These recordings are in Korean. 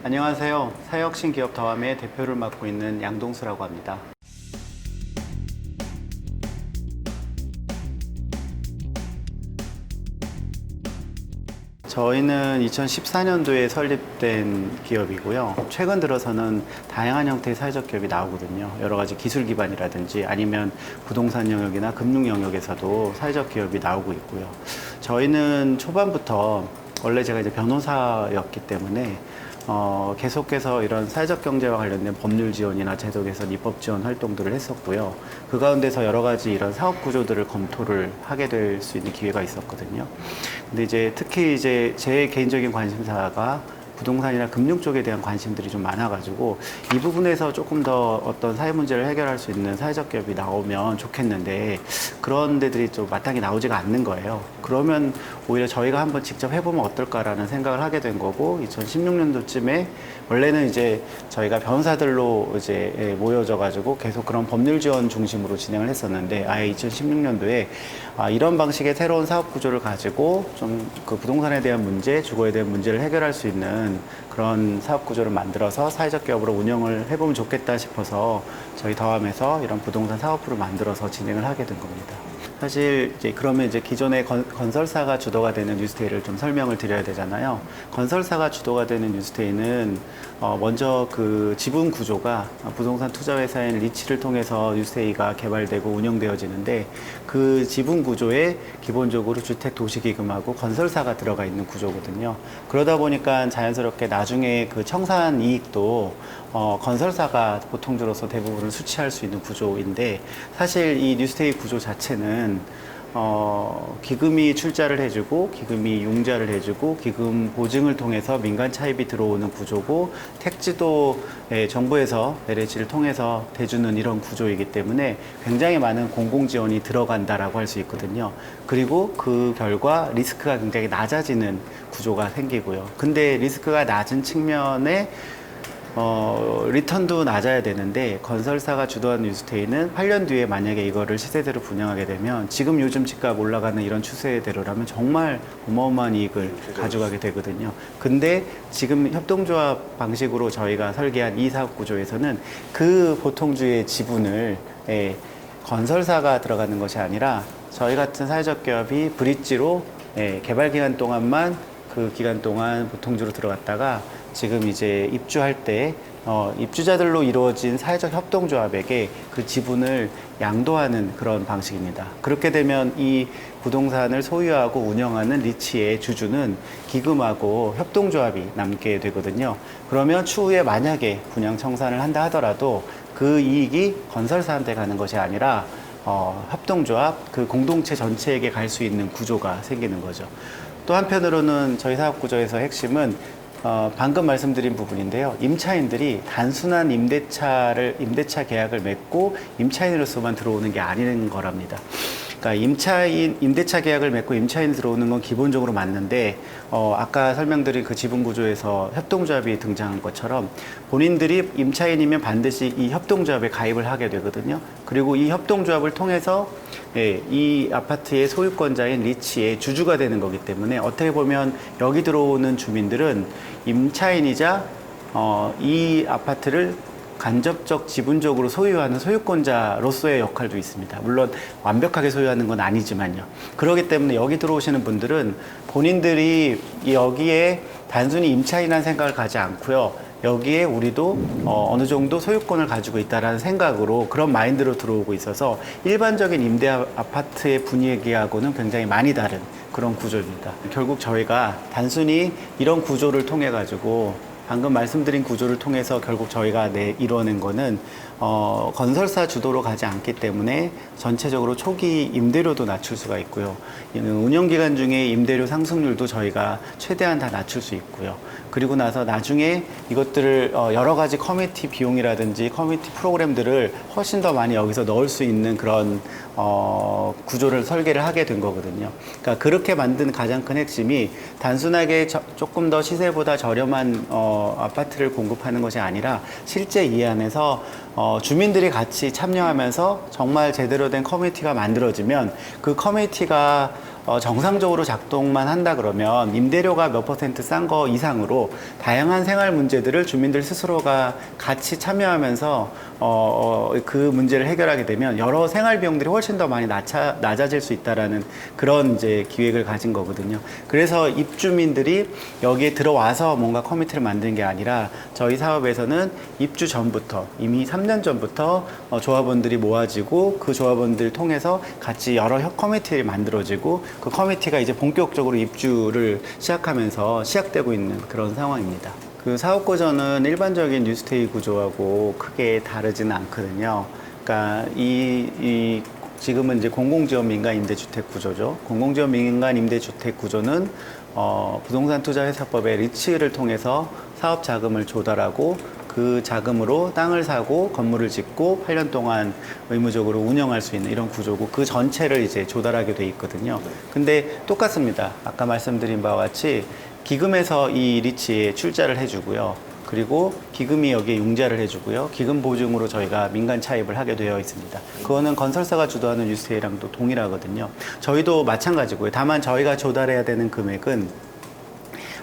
안녕하세요. 사회혁신 기업 더함의 대표를 맡고 있는 양동수라고 합니다. 저희는 2014년도에 설립된 기업이고요. 최근 들어서는 다양한 형태의 사회적 기업이 나오거든요. 여러 가지 기술 기반이라든지 아니면 부동산 영역이나 금융 영역에서도 사회적 기업이 나오고 있고요. 저희는 초반부터 원래 제가 이제 변호사였기 때문에 계속해서 이런 사회적 경제와 관련된 법률 지원이나 제도 개선, 입법 지원 활동들을 했었고요. 그 가운데서 여러 가지 이런 사업 구조들을 검토를 하게 될 수 있는 기회가 있었거든요. 근데 이제 특히 이제 제 개인적인 관심사가 부동산이나 금융 쪽에 대한 관심들이 좀 많아가지고 이 부분에서 조금 더 어떤 사회 문제를 해결할 수 있는 사회적 기업이 나오면 좋겠는데 그런 데들이 좀 마땅히 나오지가 않는 거예요. 그러면 오히려 저희가 한번 직접 해보면 어떨까라는 생각을 하게 된 거고 2016년도쯤에 원래는 이제 저희가 변호사들로 이제 모여져 가지고 계속 그런 법률 지원 중심으로 진행을 했었는데 아예 2016년도에 이런 방식의 새로운 사업 구조를 가지고 좀 그 부동산에 대한 문제, 주거에 대한 문제를 해결할 수 있는 그런 사업 구조를 만들어서 사회적 기업으로 운영을 해보면 좋겠다 싶어서 저희 더함에서 이런 부동산 사업부를 만들어서 진행을 하게 된 겁니다. 사실 이제 그러면 이제 기존의 건설사가 주도가 되는 뉴스테이를 좀 설명을 드려야 되잖아요. 건설사가 주도가 되는 뉴스테이는 먼저 그 지분 구조가 부동산 투자 회사인 리치를 통해서 뉴스테이가 개발되고 운영되어지는데 그 지분 구조에 기본적으로 주택 도시기금하고 건설사가 들어가 있는 구조거든요. 그러다 보니까 자연스럽게 나중에 그 청산 이익도 건설사가 보통주로서 대부분을 수취할 수 있는 구조인데 사실 이 뉴스테이 구조 자체는 기금이 출자를 해주고 기금이 융자를 해주고 기금 보증을 통해서 민간 차입이 들어오는 구조고 택지도 정부에서 LH를 통해서 대주는 이런 구조이기 때문에 굉장히 많은 공공 지원이 들어간다라고 할 수 있거든요. 그리고 그 결과 리스크가 굉장히 낮아지는 구조가 생기고요. 근데 리스크가 낮은 측면에 리턴도 낮아야 되는데 건설사가 주도한 뉴스테이는 8년 뒤에 만약에 이거를 시세대로 분양하게 되면 지금 요즘 집값 올라가는 이런 추세대로라면 정말 어마어마한 이익을 가져가게 되거든요. 근데 지금 협동조합 방식으로 저희가 설계한 이 사업 구조에서는 그 보통주의 지분을 건설사가 들어가는 것이 아니라 저희 같은 사회적 기업이 브릿지로 개발 기간 동안만 그 기간 동안 보통주로 들어갔다가 지금 이제 입주할 때 입주자들로 이루어진 사회적 협동조합에게 그 지분을 양도하는 그런 방식입니다. 그렇게 되면 이 부동산을 소유하고 운영하는 리치의 주주는 기금하고 협동조합이 남게 되거든요. 그러면 추후에 만약에 분양 청산을 한다 하더라도 그 이익이 건설사한테 가는 것이 아니라 협동조합, 그 공동체 전체에게 갈 수 있는 구조가 생기는 거죠. 또 한편으로는 저희 사업 구조에서 핵심은 방금 말씀드린 부분인데요. 임차인들이 단순한 임대차 계약을 맺고 임차인으로서만 들어오는 게 아닌 거랍니다. 그러니까 임대차 계약을 맺고 임차인이 들어오는 건 기본적으로 맞는데, 아까 설명드린 그 지분 구조에서 협동조합이 등장한 것처럼 본인들이 임차인이면 반드시 이 협동조합에 가입을 하게 되거든요. 그리고 이 협동조합을 통해서 이 아파트의 소유권자인 리치의 주주가 되는 거기 때문에 어떻게 보면 여기 들어오는 주민들은 임차인이자 이 아파트를 간접적 지분적으로 소유하는 소유권자로서의 역할도 있습니다. 물론 완벽하게 소유하는 건 아니지만요. 그렇기 때문에 여기 들어오시는 분들은 본인들이 여기에 단순히 임차인이라는 생각을 가지 않고요. 여기에 우리도 어느 정도 소유권을 가지고 있다는 생각으로 그런 마인드로 들어오고 있어서 일반적인 임대 아파트의 분위기하고는 굉장히 많이 다른 그런 구조입니다. 결국 저희가 단순히 이런 구조를 통해 가지고 방금 말씀드린 구조를 통해서 결국 저희가 이뤄낸 거는 건설사 주도로 가지 않기 때문에 전체적으로 초기 임대료도 낮출 수가 있고요. 운영기간 중에 임대료 상승률도 저희가 최대한 다 낮출 수 있고요. 그리고 나서 나중에 이것들을 여러 가지 커뮤니티 비용이라든지 커뮤니티 프로그램들을 훨씬 더 많이 여기서 넣을 수 있는 그런 구조를 설계를 하게 된 거거든요. 그러니까 그렇게 만든 가장 큰 핵심이 단순하게 조금 더 시세보다 저렴한 아파트를 공급하는 것이 아니라 실제 이 안에서 주민들이 같이 참여하면서 정말 제대로 된 커뮤니티가 만들어지면 그 커뮤니티가 정상적으로 작동만 한다 그러면 임대료가 몇 퍼센트 싼 거 이상으로 다양한 생활 문제들을 주민들 스스로가 같이 참여하면서 그 문제를 해결하게 되면 여러 생활 비용들이 훨씬 더 많이 낮아질 수 있다라는 그런 이제 기획을 가진 거거든요. 그래서 입주민들이 여기에 들어와서 뭔가 커뮤니티를 만드는 게 아니라 저희 사업에서는 입주 전부터 이미 3년 전부터 조합원들이 모아지고 그 조합원들 통해서 같이 여러 커뮤니티를 만들어지고 그 커뮤니티가 이제 본격적으로 입주를 시작하면서 시작되고 있는 그런 상황입니다. 그 사업 구조는 일반적인 뉴스테이 구조하고 크게 다르지는 않거든요. 그러니까 지금은 이제 공공지원 민간 임대주택 구조죠. 공공지원 민간 임대주택 구조는 부동산 투자회사법의 리츠를 통해서 사업 자금을 조달하고 그 자금으로 땅을 사고 건물을 짓고 8년 동안 의무적으로 운영할 수 있는 이런 구조고 그 전체를 이제 조달하게 돼 있거든요. 근데 똑같습니다. 아까 말씀드린 바와 같이 기금에서 이 리츠에 출자를 해주고요. 그리고 기금이 여기에 융자를 해주고요. 기금 보증으로 저희가 민간 차입을 하게 되어 있습니다. 그거는 건설사가 주도하는 뉴스테이랑도 동일하거든요. 저희도 마찬가지고요. 다만 저희가 조달해야 되는 금액은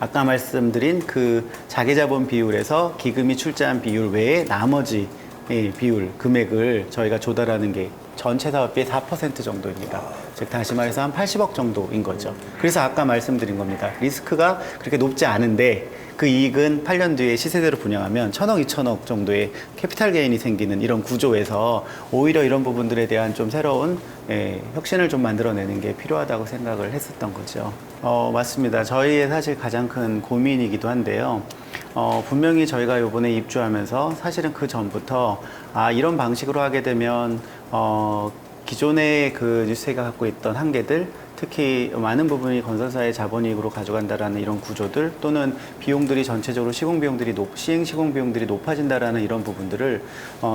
아까 말씀드린 그 자기자본 비율에서 기금이 출자한 비율 외에 나머지 비율, 금액을 저희가 조달하는 게 전체 사업비의 4% 정도입니다. 즉 다시 말해서 한 80억 정도인 거죠. 그래서 아까 말씀드린 겁니다. 리스크가 그렇게 높지 않은데 그 이익은 8년 뒤에 시세대로 분양하면 1,000억, 2,000억 정도의 캐피탈 게인이 생기는 이런 구조에서 오히려 이런 부분들에 대한 좀 새로운 혁신을 좀 만들어내는 게 필요하다고 생각을 했었던 거죠. 맞습니다. 저희의 사실 가장 큰 고민이기도 한데요. 분명히 저희가 이번에 입주하면서 사실은 그 전부터 이런 방식으로 하게 되면 기존의 그 뉴스테이가 갖고 있던 한계들 특히 많은 부분이 건설사의 자본이익으로 가져간다라는 이런 구조들 또는 비용들이 전체적으로 시행 시공 비용들이 높아진다라는 이런 부분들을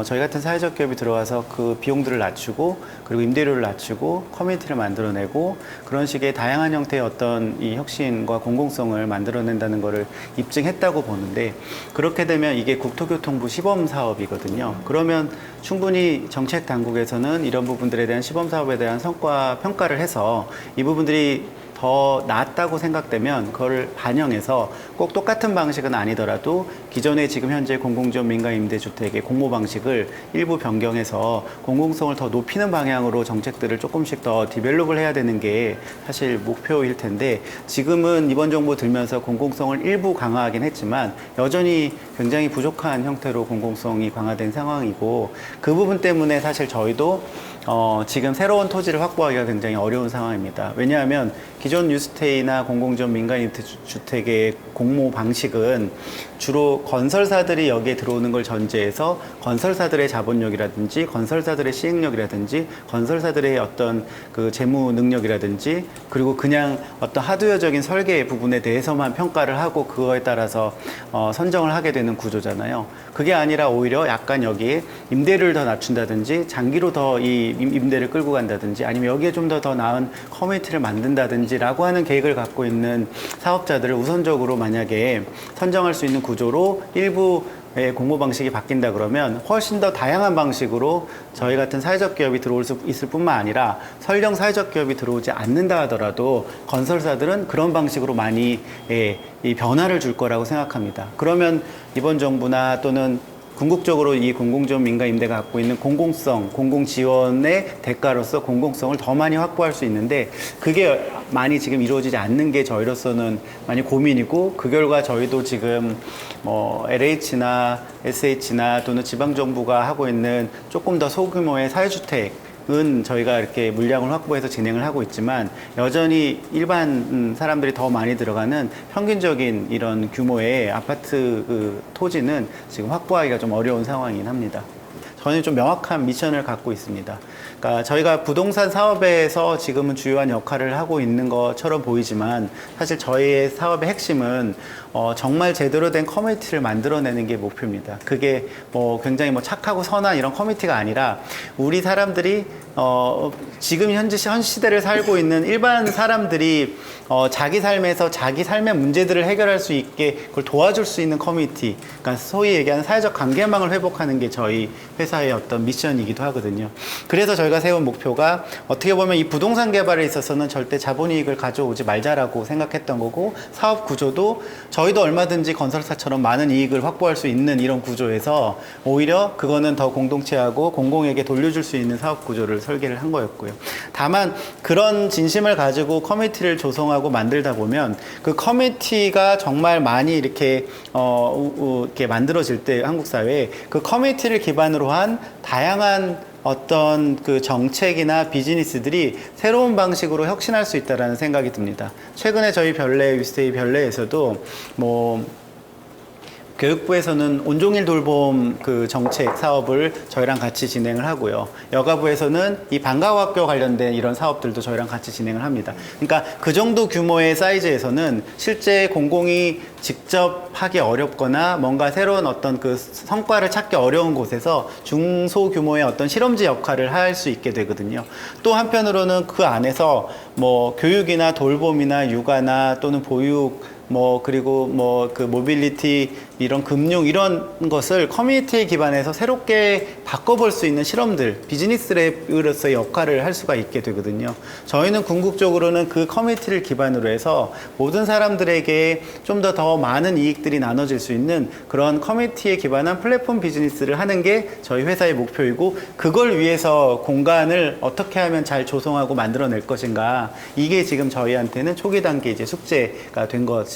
저희 같은 사회적 기업이 들어와서 그 비용들을 낮추고 그리고 임대료를 낮추고 커뮤니티를 만들어내고 그런 식의 다양한 형태의 어떤 이 혁신과 공공성을 만들어낸다는 것을 입증했다고 보는데 그렇게 되면 이게 국토교통부 시범 사업이거든요. 그러면 충분히 정책 당국에서는 이런 부분들에 대한 시범 사업에 대한 성과 평가를 해서 이 부분들이 더 낫다고 생각되면 그걸 반영해서 꼭 똑같은 방식은 아니더라도 기존의 지금 현재 공공지원 민간 임대주택의 공모 방식을 일부 변경해서 공공성을 더 높이는 방향으로 정책들을 조금씩 더 디벨롭을 해야 되는 게 사실 목표일 텐데 지금은 이번 정부 들면서 공공성을 일부 강화하긴 했지만 여전히 굉장히 부족한 형태로 공공성이 강화된 상황이고 그 부분 때문에 사실 저희도 지금 새로운 토지를 확보하기가 굉장히 어려운 상황입니다. 왜냐하면 기존 뉴스테이나 공공지원 민간 임대주택의 공모 방식은 주로 건설사들이 여기에 들어오는 걸 전제해서 건설사들의 자본력이라든지 건설사들의 시행력이라든지 건설사들의 어떤 그 재무 능력이라든지 그리고 그냥 어떤 하드웨어적인 설계 부분에 대해서만 평가를 하고 그거에 따라서 선정을 하게 되는 구조잖아요. 그게 아니라 오히려 약간 여기에 임대료를 더 낮춘다든지 장기로 더 이 임대를 끌고 간다든지 아니면 여기에 좀 더 나은 커뮤니티를 만든다든지 라고 하는 계획을 갖고 있는 사업자들을 우선적으로 만약에 선정할 수 있는 구조로 일부 공모 방식이 바뀐다 그러면 훨씬 더 다양한 방식으로 저희 같은 사회적 기업이 들어올 수 있을 뿐만 아니라 설령 사회적 기업이 들어오지 않는다 하더라도 건설사들은 그런 방식으로 많이 이 변화를 줄 거라고 생각합니다. 그러면 이번 정부나 또는 궁극적으로 이 공공지원 민간 임대가 갖고 있는 공공성, 공공지원의 대가로서 공공성을 더 많이 확보할 수 있는데 그게 많이 지금 이루어지지 않는 게 저희로서는 많이 고민이고 그 결과 저희도 지금 LH나 SH나 또는 지방정부가 하고 있는 조금 더 소규모의 사회주택은 저희가 이렇게 물량을 확보해서 진행을 하고 있지만 여전히 일반 사람들이 더 많이 들어가는 평균적인 이런 규모의 아파트 토지는 지금 확보하기가 좀 어려운 상황이긴 합니다. 저는 좀 명확한 미션을 갖고 있습니다. 그러니까 저희가 부동산 사업에서 지금은 주요한 역할을 하고 있는 것처럼 보이지만 사실 저희의 사업의 핵심은 정말 제대로 된 커뮤니티를 만들어내는 게 목표입니다. 그게 뭐 굉장히 뭐 착하고 선한 이런 커뮤니티가 아니라 우리 사람들이 지금 현 시대를 살고 있는 일반 사람들이 자기 삶에서 자기 삶의 문제들을 해결할 수 있게 그걸 도와줄 수 있는 커뮤니티, 그러니까 소위 얘기하는 사회적 관계망을 회복하는 게 저희 회사의 어떤 미션이기도 하거든요. 그래서 저희가 세운 목표가 어떻게 보면 이 부동산 개발에 있어서는 절대 자본이익을 가져오지 말자라고 생각했던 거고, 사업 구조도 저희도 얼마든지 건설사처럼 많은 이익을 확보할 수 있는 이런 구조에서 오히려 그거는 더 공동체하고 공공에게 돌려줄 수 있는 사업 구조를 설계를 한 거였고요. 다만 그런 진심을 가지고 커뮤니티를 조성하고 만들다 보면 그 커뮤니티가 정말 많이 이렇게 이렇게 만들어질 때 한국 사회에 그 커뮤니티를 기반으로 한 다양한 어떤 그 정책이나 비즈니스들이 새로운 방식으로 혁신할 수 있다라는 생각이 듭니다. 최근에 저희 유스테이 별내에서도 뭐 교육부에서는 온종일 돌봄 그 정책 사업을 저희랑 같이 진행을 하고요. 여가부에서는 이 방과학교 관련된 이런 사업들도 저희랑 같이 진행을 합니다. 그러니까 그 정도 규모의 사이즈에서는 실제 공공이 직접 하기 어렵거나 뭔가 새로운 어떤 그 성과를 찾기 어려운 곳에서 중소규모의 어떤 실험지 역할을 할 수 있게 되거든요. 또 한편으로는 그 안에서 뭐 교육이나 돌봄이나 육아나 또는 보육 그리고 그 모빌리티, 이런 금융, 이런 것을 커뮤니티에 기반해서 새롭게 바꿔볼 수 있는 실험들, 비즈니스 랩으로서의 역할을 할 수가 있게 되거든요. 저희는 궁극적으로는 그 커뮤니티를 기반으로 해서 모든 사람들에게 좀 더 많은 이익들이 나눠질 수 있는 그런 커뮤니티에 기반한 플랫폼 비즈니스를 하는 게 저희 회사의 목표이고, 그걸 위해서 공간을 어떻게 하면 잘 조성하고 만들어낼 것인가, 이게 지금 저희한테는 초기 단계 이제 숙제가 된 것입니다.